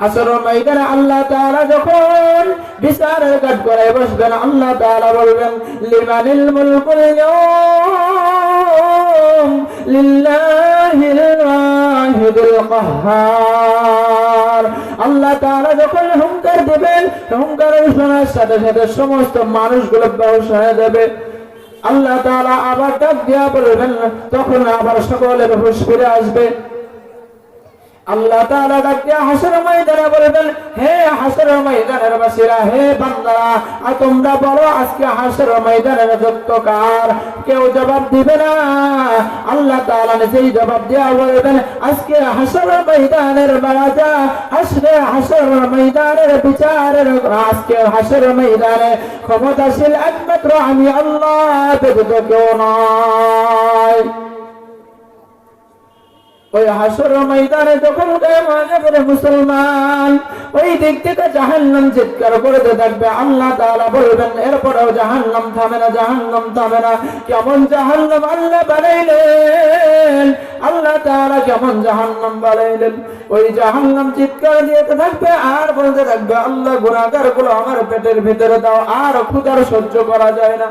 হাসরের ময়দানে আল্লাহ তাআলা যখন বিচারের কাঠ করে বসবেন, আল্লাহ তাআলা বলবেন লিমানিল মুলকুল ইয়াউম লিল্লাহিল ওয়াহিদুল কাহ্হার। আল্লাহ তাআলা যখন হুঙ্কার দিবেন, হুঙ্কারের শোনার সাথে সাথে সমস্ত মানুষগুলো বেহুশ হয়ে যাবে। আল্লাহ তাআলা আবার ডাক দিয়া বলবেন, তখন আবার সকলে বেহুশ ফিরে আসবে। আল্লাহ তাআলা ডাক দিয়া হাসরের ময়দানে বলবেন, হে হাসরের ময়দানের বাসীরা, হে বান্দারা, আর তোমরা বলো আজকে হাসরের ময়দানের রাজত্ব কার? কেউ জবাব দিবে না। আল্লাহ তাআলা নিজেই জবাব দিয়া বলবেন, আজকে হাসরের ময়দানের রাজা, আজকে হাসরের ময়দানের বিচারের, আজকে হাসরের ময়দানে ক্ষমতাশীল একমাত্র আমি আল্লাহ, ব্যতীত কেউ নয়। ওই হাসরের ময়দানে যখন মুসলমান ওই দিক থেকে জাহান্নাম চিৎকার করতে থাকবে, আল্লাহ তাআলা বলবেন, এরপরেও জাহান্নাম থামে না, জাহান্নাম থামে না। কেমন জাহান্নাম আল্লাহ বানাইলেন, আল্লাহ তাআলা কেমন জাহান্নাম বানাইলেন। ওই জাহান্নাম চিৎকার দিতে থাকবে আর বলতে থাকবে, আল্লাহ গুনাহগার গুলো আমার পেটের ভিতরে দাও, আর ক্ষুধার সহ্য করা যায় না।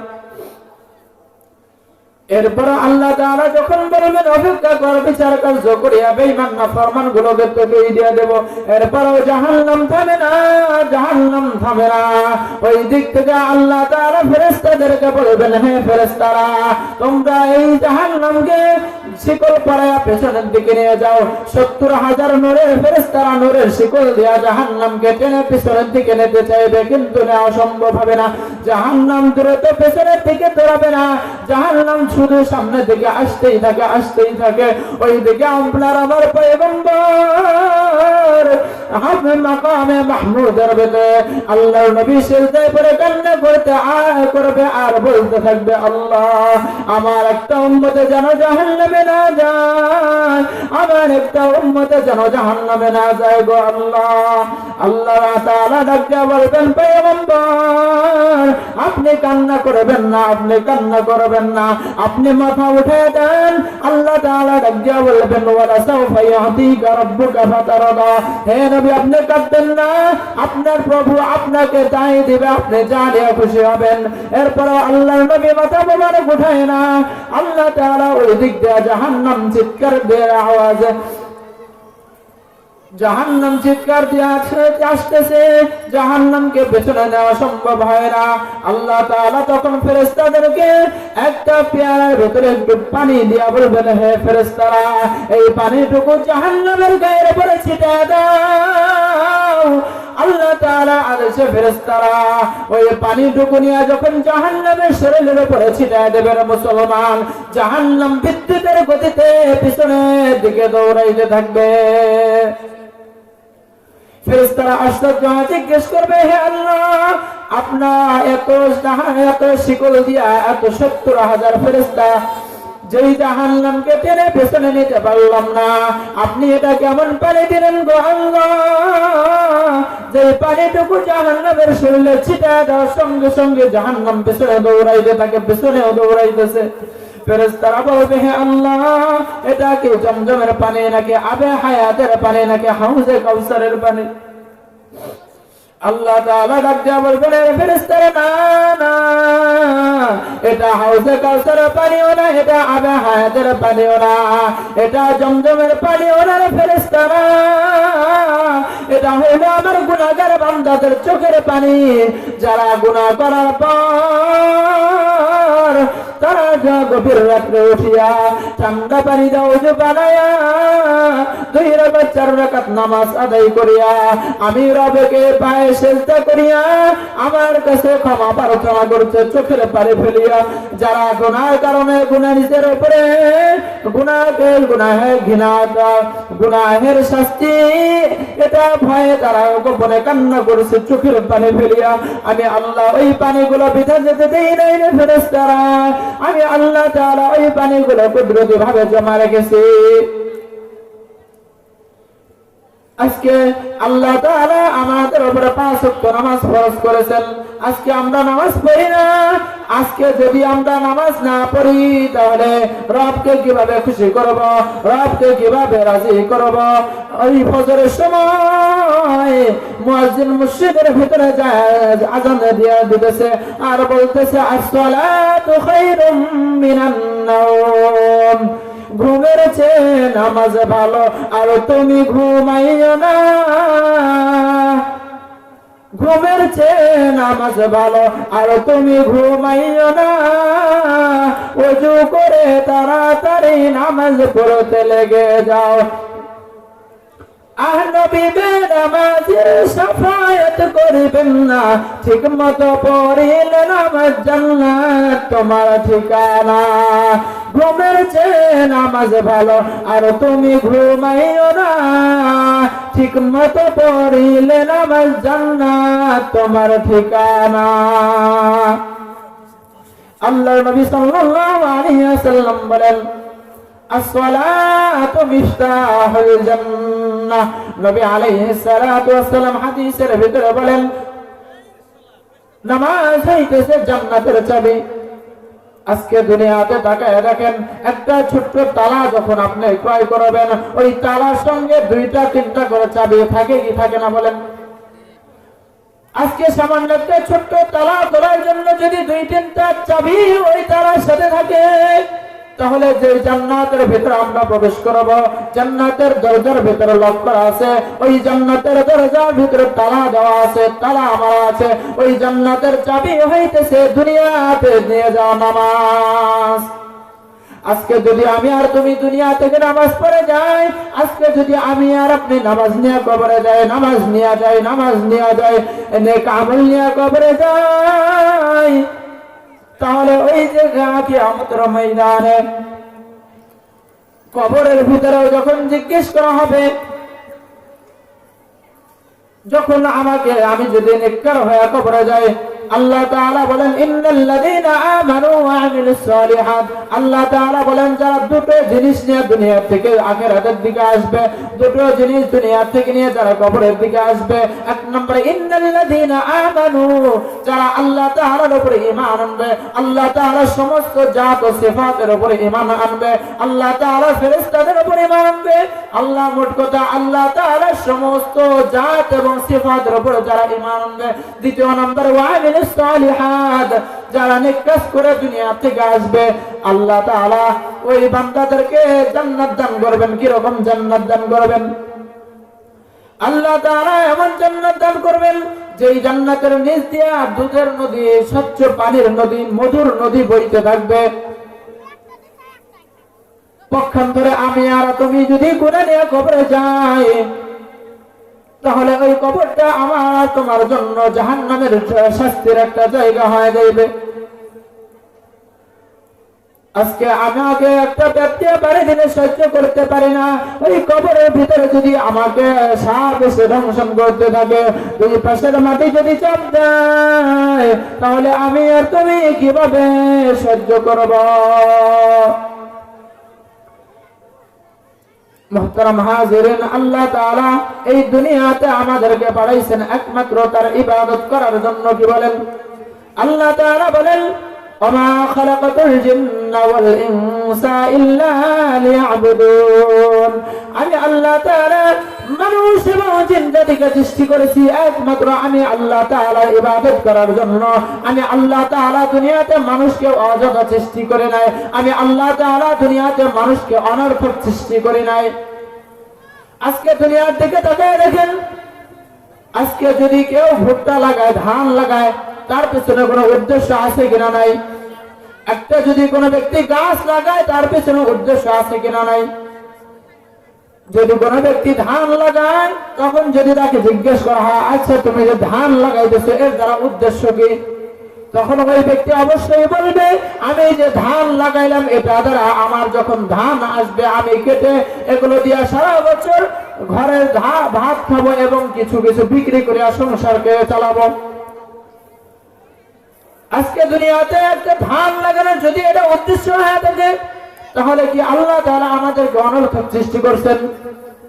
এরপর আল্লাহ তাআলা যখন বলবেন অপেক্ষা কর, বিচার কার্য করিয়া বেঈমান নাফরমান গুলোকে তোকে দিয়ে দেব। এরপরও জাহান্নাম থামে না, জাহান্নাম থামে না। ওই দিক থেকে আল্লাহ তাআলা ফেরেশতাদেরকে বলবেন, হে ফেরেশতারা, তোমরা এই জাহান্নামকে শিকল পরায়া পেছনের দিকে নিয়ে যাও। ৭০,০০০ নূরের ফেরেশতারা নূরের শিকল দিয়া জাহান্নামকে টেনে পেছনের দিকে নিতে চাইবে, কিন্তু নেওয়া সম্ভব হবে না। জাহান্নাম দ্রুত পেছনের দিকে দৌড়াবে না, জাহান্নাম শুধু সামনে দিকে আসতেই থাকে, আসতেই থাকে। ওই দিকে আপনার আমার পয়গম্বর আপনি মাকামে মাহমুদের ভিতরে আল্লাহর নবী সিজদায় পড়ে কান্না করবে আর বলতে থাকবে, আল্লাহ আমার একটা উম্মতে যেন জাহান্নামে না যায়, আমার একটা উম্মতে যেন জাহান্নামে না যায় গো আল্লাহ। আল্লাহ তাআলা ডাক দিয়া বলবেন, পয়গম্বর আপনি কান্না করবেন না, আপনি কান্না করবেন না, আপনি মাথা উঠে দেন। আল্লাহ তাআলা ডাক দিয়া বলবেন, ওয়ালা সাওফা ইয়াতিকা রাব্বুকা ফাতারদা। হে নবী আপনি কাঁদবেন না, আপনার প্রভু আপনাকে তাই দিবে, আপনি জানিয়ে খুশি হবেন। এরপর আল্লাহর নবী মাথা মোবারক উঠায় না, আল্লাহ তাআলা ওই দিক দিয়ে জাহান্নাম চিৎকার দিয়ে আওয়াজ, জাহান্নাম চিৎকার দিয়ে আসতেছে, জাহান্নামকে পেছনে নেওয়া সম্ভব হয় না। আল্লাহ তাআলা তখন ফেরেশতাদেরকে একটা পেয়ালার ভিতরে একটু পানি দিয়া বলবেন, হে ফেরেশতারা, এই পানিটুকু জাহান্নামের গায়ের উপরে ছিটিয়ে দাও। আল্লাহ তাআলা আদেশে ফেরেশতারা ওই পানিটুকু নিয়ে যখন জাহান্নামের শরীরের উপরে ছিটিয়ে দেবেন, মুসলমান জাহান্নাম বিদ্যুতের গতিতে পিছনের দিকে দৌড়াইতে থাকবে। ফেরেশতারা আশ্চর্য হয়ে জিজ্ঞেস করবে, হে আল্লাহ আপনার এত শিকল দিয়া এত ৭০,০০০ ফেরেশতা যেই জাহান্নামকে টেনে পেছনে নিতে পারলাম না, আপনি এটা কেমন পানি দিলেন গো আল্লাহ? যে পানিটুকু জাহান্নামের শরীরে ছিটায় দেওয়ার সঙ্গে সঙ্গে জাহান্নাম পেছনে দৌড়াইতে থাকে, পেছনেও দৌড়াইতেছে। ফেরেশতারা বলবে, হে আল্লাহ এটা কি জমজমের পানি নাকি আবে হায়াতের পানি নাকি হাউজে কাউসারের পানি? আল্লাহ তাআলা ডাক দিয়া বলবেন, ফেরেশতারা না না, এটা হাউজে কাউসারের পানিও না, এটা আবে হায়াতের পানিও না, এটা জমজমের পানিও না। ফেরেশতারা এটা হলো আমার গুনাহগার বান্দাদের চোখের পানি, যারা গুনাহ করার পর তারা যা গভীর রাত্রে উঠিয়া ঠান্ডা পানি দাও ওযু বানায়া 2 রাকাত 4 রাকাত নামাজ আদায় করিয়া আমি রবকে পায়ে সিজদা করিয়া আমার কাছে ক্ষমা প্রার্থনা করছে চোখের পানি ফেলিয়া। যারা গুনাহের কারণে গুনাহ নিজের উপরে গুনাহের শাস্তি এটা ভয়ে তারা গোপনে কান্না করেছে চোখের পানি ফেলিয়া, আমি আল্লাহ ওই পানিগুলো বৃথা যেতে দেই নাই রে ফেরেশতারা। আমি আল্লাহ তাআলা ওই পানিগুলো কুদরতি ভাবে জমা রেখেছি। আজকে আল্লাহ তাআলা আমাদের উপরে 5 ওয়াক্ত নামাজ ফরজ করেছেন, আজকে আমরা নামাজ পড়ি না। আজকে যদি আমরা নামাজ না পড়ি তাহলে রবকে কিভাবে খুশি করব, রবকে কিভাবে রাজি করব? ওই ফজরের সময় মুয়াজ্জিন মসজিদের ভিতরে যায় আযান দিয়ে দিতেছে আর বলতেছে আসসালাতু খায়রুম মিনান নাওম, ঘুমের চেয়ে নামাজ ভালো আর তুমি ঘুমাইও না, ঘুমের চেয়ে নামাজ ভালো আর তুমি ঘুমাইও না, ওযু করে তাড়াতাড়ি নামাজ পড়তে লেগে যাও। নবীদের নামাজের সাফায়াত করিবেন না, ঠিক মতো পড়িলে নামাজ জান্নাত তোমার ঠিকানা। ঘুমের চেয়ে নামাজ ভালো আর তুমি ঘুমাইও না, ঠিক মতো পড়িলে নামাজ জান্নাত তোমার ঠিকানা। আল্লাহর নবী সাল্লাল্লাহু আলাইহি ওয়াসাল্লাম বলেন আসসালাতু মিফতাহুল জান্নাহ। নবী আলাইহিস সালাতু ওয়াসসালাম হাদিসের ভিতরে বলেন নামাজ হইতেছে জান্নাতের চাবি। আজকে দুনিয়াতে তাকায় দেখেন, একটা ছোট্ট তালা যখন আপনি ক্রয় করবেন, ওই তালার সঙ্গে দুইটা তিনটা করে চাবি থাকে কি থাকে না বলেন? আজকে সামান্য একটা ছোট্ট তালা করার জন্য যদি দুই তিনটা চাবি ওই তালার সাথে থাকে, তাহলে যে জান্নাতের ভিতরে আমরা প্রবেশ করব, জান্নাতের দরজার ভিতরে লক করা আছে, ওই জান্নাতের দরজার ভিতরে তালা দেওয়া আছে, তালা মারা আছে, ওই জান্নাতের চাবি হইতেছে দুনিয়াতে নিয়ে যাওয়া নামাজ। আজকে যদি আমি আর তুমি দুনিয়া থেকে নামাজ পড়ে যাই, আজকে যদি আমি আর আপনি নামাজ নিয়ে কবরে যাই, নামাজ নিয়ে যাই, নামাজ নিয়ে যাই, নেক আমল নিয়ে কবরে যাই, তাহলে ওই যে কিয়ামতের ময়দানে কবরের ভিতরে যখন জিজ্ঞেস করা হবে, যখন আমি যদি নেককার হয়ে কবরে যাই, আল্লাহ তাআলা বলেন ইন্নাল্লাযীনা আমানু ওয়া আমিলুস সালিহাত, আল্লাহ তাআলা বলেন যারা দুটো জিনিস নিয়ে দুনিয়া থেকে আখিরাতের দিকে আসবে, দুটো জিনিস দুনিয়া থেকে নিয়ে যারা কবরের দিকে আসবে, এক নম্বরে ইন্নাল্লাযীনা আমানু, যারা আল্লাহ তাআলার উপরে ঈমান আনবে, আল্লাহ তাআলার সমস্ত জাত ও সিফাতের উপরে ঈমান আনবে, আল্লাহ তাআলার ফেরেশতাদের উপরে ঈমান আনবে, আল্লাহ মোট কথা আল্লাহ তাআলার সমস্ত জাত এবং সিফাতের উপরে যারা ঈমান আনবে। দ্বিতীয় নম্বরে ওয়া সালিহাত, যারা নেক কাজ করে দুনিয়া থেকে আসবে, আল্লাহ তাআলা ওই বান্দাদেরকে জান্নাত দান করবেন। কি রকম জান্নাত দান করবেন? আল্লাহ তাআলা এমন জান্নাত দান করবেন যেই জান্নাতের নিচ দিয়ে দুধের নদী, স্বচ্ছ পানির নদী, মধুর নদী বইতে থাকবে। পক্ষান্তরে আমি আর তুমি যদি গুনাহ নিয়ে কবরে যাই, তাহলে ওই কবরটা আমার তোমার জন্য জাহান্নামের শাস্তির একটা জায়গা হয়ে যাবে। আজকে আমাকে একটা ব্যক্তি বাড়ি দিনে সহ্য করতে পারি না, ওই কবরের ভিতরে যদি আমাকে সাপ এসে দংশন করতে থাকে, দুই পাশের মাটি যদি চাপ দেয়, তাহলে আমি আর তুমি কিভাবে সহ্য করব? মুহতারাম হাজিরিন, আল্লাহ তাআলা এই দুনিয়াতে আমাদেরকে পাঠাইছেন একমাত্র তার ইবাদত করার জন্য। কি বলেন? আল্লাহ তাআলা বলেন ওমা খালাকাতুল জিন্না ওয়াল ইনসা ইল্লা লিয়াবুদুন, আমি আল্লাহ তাআলা মানুষ এবং জিন জাতিকে সৃষ্টি করেছি একমাত্র আমি আল্লাহ তাআলার ইবাদত করার জন্য। আমি আল্লাহ তাআলা দুনিয়াতে মানুষকে অযথা সৃষ্টি করে নাই, আমি আল্লাহ তাআলা দুনিয়াতে মানুষকে অনর্থক সৃষ্টি করে নাই। আজকে দুনিয়ার দিকে তাকিয়ে দেখেন, আজকে যদি কেউ ভুট্টা লাগায়, ধান লাগায়, তার পেছনে কোনো উদ্দেশ্য আছে কিনা নাই? একটা যদি কোনো ব্যক্তি গাছ লাগায়, তার পেছনে উদ্দেশ্য আছে কিনা নাই? যদি কোনো ব্যক্তি ধান লাগায়, তখন যদি তাকে জিজ্ঞেস করা হয় আচ্ছা তুমি যে ধান লাগাইতেছো এর দ্বারা উদ্দেশ্য কি, তখন ওই ব্যক্তি অবশ্যই বলবে আমি যে ধান লাগাইলাম এটা দ্বারা আমার যখন ধান আসবে আমি কেটে এগুলো দিয়ে সারা বছর ঘরের ভাত খাবো এবং কিছু কিছু বিক্রি করে সংসারকে চালাবো। আজকে দুনিয়াতে একটা ধান লাগানোর যদি এটা উদ্দেশ্য হয়ে থাকে, তাহলে কি আল্লাহ তাআলা আমাদেরকে অনর্থক সৃষ্টি করছেন?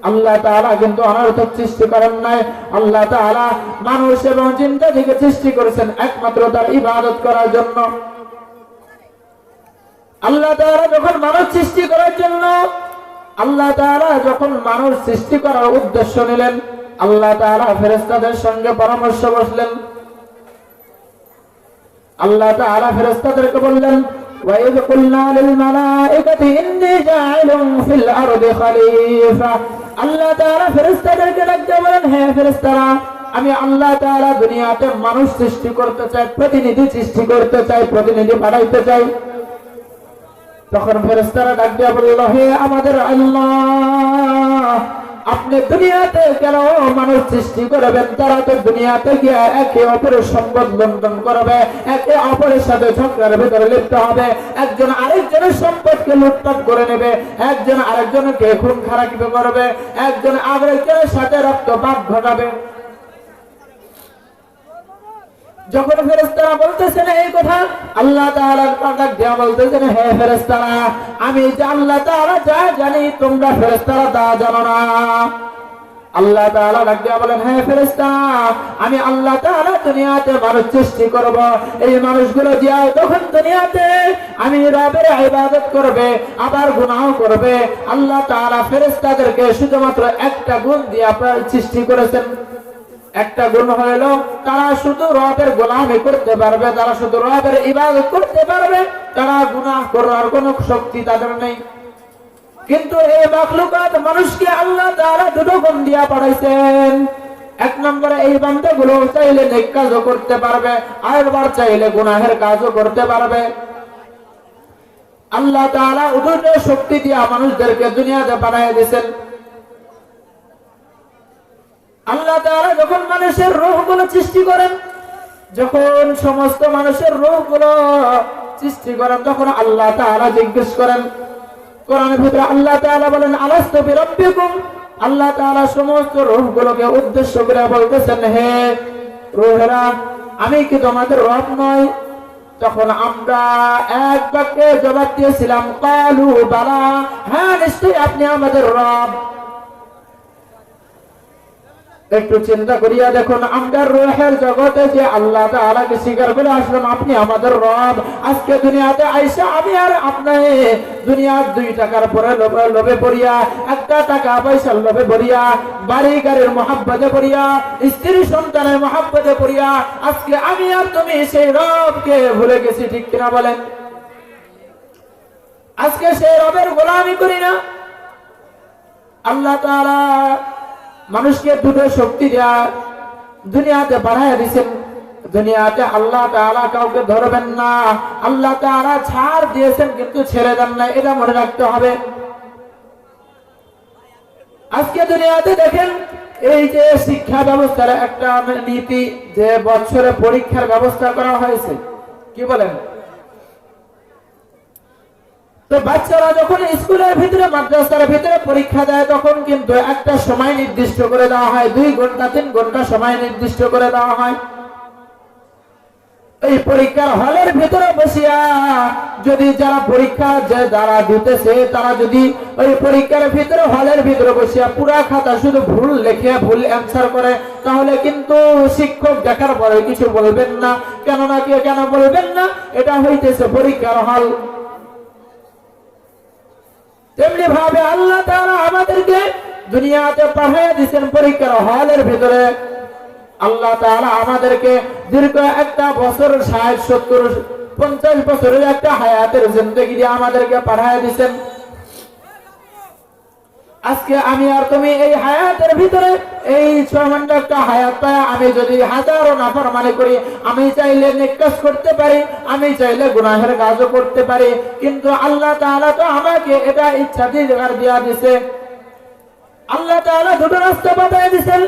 আল্লাহ তাআলা কিন্তু অনর্থক সৃষ্টি করেন নাই। আল্লাহ তাআলা মানুষ এবং জিন জাতিকে সৃষ্টি করেছেন একমাত্র তার ইবাদত করার জন্য। আল্লাহ তাআলা যখন মানুষ সৃষ্টি করার জন্য আল্লাহ তাআলা যখন মানুষ সৃষ্টি করার উদ্দেশ্য নিলেন, আল্লাহ তাআলা ফেরেশতাদের সঙ্গে পরামর্শ বসলেন। আল্লাহ তাআলা ফেরেশতাদেরকে বললেন, وَإِذْ قُلْنَا لِلْمَلَائِكَةِ إِنِّي جَاعِلٌ فِي الْأَرْضِ خَلِيفَةً। আল্লাহ তাআলা ফেরেশতাদেরকে ডাকতে বলেন, হে ফেরেশতারা, আমি আল্লাহ তাআলা দুনিয়াতে মানুষ সৃষ্টি করতে চাই, প্রতিনিধি সৃষ্টি করতে চাই, প্রতিনিধি বানাইতে চাই। তখন ফেরেশতারা ডাক দিয়ে বলল, হে আমাদের আল্লাহ, আপনি দুনিয়াতে কেন মানুষ সৃষ্টি করবেন? তারা তো দুনিয়াতে গিয়ে একে অপরের সম্পদ লুণ্ঠন করবে, একে অপরের সাথে ঝগড়ার ভিতরে লিপ্ত হবে, একজন আরেকজনের সম্পদকে লুটপাট করে নেবে, একজন আরেকজনকে খুন খারাপি করবে, একজন আরেকজনের সাথে রক্তপাত ঘটাবে। যখন ফেরেশতারা বলতেছেন এই কথা, আল্লাহ তাআলা ডাক দিয়ে বলতেছেন, হে ফেরেশতারা, আমি যে আল্লাহ তাআলা যা জানি তোমরা ফেরেশতারা তা জানো না। আল্লাহ তাআলা ডাক দিয়ে বলেন, হে ফেরেশতারা, আমি আল্লাহ তাআলা দুনিয়াতে মানুষ সৃষ্টি করব, এই মানুষগুলো দিয়া তখন দুনিয়াতে আমি রবের ইবাদত করবে, আবার গুনাহ করবে। আল্লাহ তাআলা ফেরেশতাদেরকে শুধুমাত্র একটা গুণ দিয়ে আপনারা সৃষ্টি করেছেন। একটা গুণ হলো তারা শুধু রবের গোলামি করতে পারবে, তারা শুধু রবের ইবাদত করতে পারবে, তারা গুনাহ করার কোনো শক্তি তাদের নেই। কিন্তু এই মাখলুকাত মানুষকে আল্লাহ তাআলা দুটো গুণ দিয়া পাঠাইছেন। এক নম্বরে এই বান্দাগুলো চাইলে নেক কাজও করতে পারবে, আরেকবার চাইলে গুনাহের কাজও করতে পারবে। আল্লাহ তাআলা দুটো শক্তি দিয়া মানুষদেরকে দুনিয়াতে পাঠিয়ে দিয়েছেন। আল্লাহ তাআলা যখন মানুষের রূহগুলো সৃষ্টি করেন, যখন সমস্ত মানুষের রূহগুলো সৃষ্টি করেন, তখন আল্লাহ তাআলা জিজ্ঞেস করেন, কোরআনের ভিতরে আল্লাহ তাআলা বলেন, আলাস্তু বিরাব্বিকুম। আল্লাহ তাআলা সমস্ত রূহগুলোকে উদ্দেশ্য করে বলতেছেন, হে রূহেরা, আমি কি তোমাদের রব নই? তখন আমরা এক বাক্যে জবাব দিয়েছিলাম, ক্বালু বালা, হ্যাঁ নিশ্চয়ই আপনি আমাদের রব। একটু চিন্তা করিয়া দেখুন, আমরা রূহের জগতে যে আল্লাহ তাআলাকে স্বীকার করে আসলাম, আপনি আমাদের রব। আজকে দুনিয়াতে আইসা আমি আর আপনি দুনিয়ার 2 টাকার পরে লোভে পড়িয়া, 1 টাকা পয়সার লোভে পড়িয়া, বাড়ি গাড়ির মহব্বতে পড়িয়া, স্ত্রী সন্তানের মহব্বতে পড়িয়া আজকে আমি আর তুমি সেই রবকে ভুলে গেছি, ঠিক কিনা বলেন? আজকে সেই রবের গোলামি করি না। আল্লাহ তাআলা মানুষকে দুটো শক্তি দেয়া দুনিয়াতে বাড়াইয়া দিয়েছেন। দুনিয়াতে আল্লাহ তাআলা কাউকে ধরবেন না, আল্লাহ তাআলা ছাড় দিয়েছেন কিন্তু ছেড়ে দেন না, এটা মনে রাখতে হবে। আজকে দুনিয়াতে দেখেন, এই যে শিক্ষা ব্যবস্থার একটা নীতি, যে বছরে পরীক্ষার ব্যবস্থা করা হয়েছে, কি বলেন? তো বাচ্চারা যখন স্কুলের ভিতরে, মাদ্রাসার ভিতরে পরীক্ষা দেয়, তখন কিন্তু একটা সময় নির্দিষ্ট করে দেওয়া হয়, 2 ঘন্টা 3 ঘন্টা সময় নির্দিষ্ট করে দেওয়া হয়। এই পরীক্ষার হলের ভিতরে বসিয়া যদি যারা পরীক্ষা যারা দিতেছে, তারা যদি ওই পরীক্ষার ভিতরে হলের ভিতরে বসিয়া পুরা খাতা শুধু ভুল লেখে, ভুল অ্যান্সার করে, তাহলে কিন্তু শিক্ষক দেখার পরে কিছু বলবেন না। কেননা কেন বলবেন না? এটা হইতেছে পরীক্ষার হল। তেমনি ভাবে আল্লাহ তাআলা আমাদেরকে দুনিয়াতে পাঠিয়ে দিয়েছেন পরীক্ষার হলের ভিতরে। আল্লাহ তাআলা আমাদেরকে দীর্ঘ একটা বছর, 60, 70, 50 বছরের একটা হায়াতের জিন্দেগি দিয়ে আমাদেরকে পাঠিয়ে দিয়েছেন। আজকে আমি আর তুমি এই হায়াতের ভিতরে, এই সামান্য একটা হায়াত পায় আমি যদি হাজারো নাফরমানি করি, আমি চাইলে নেক কাজ করতে পারি, আমি চাইলে গুনাহের কাজও করতে পারি, কিন্তু আল্লাহ তাআলা তো আমাকে এটা ইচ্ছা দিয়ে দিয়া দিয়েছে। আল্লাহ তাআলা দুটো রাস্তা বাতায় দিয়েছেন।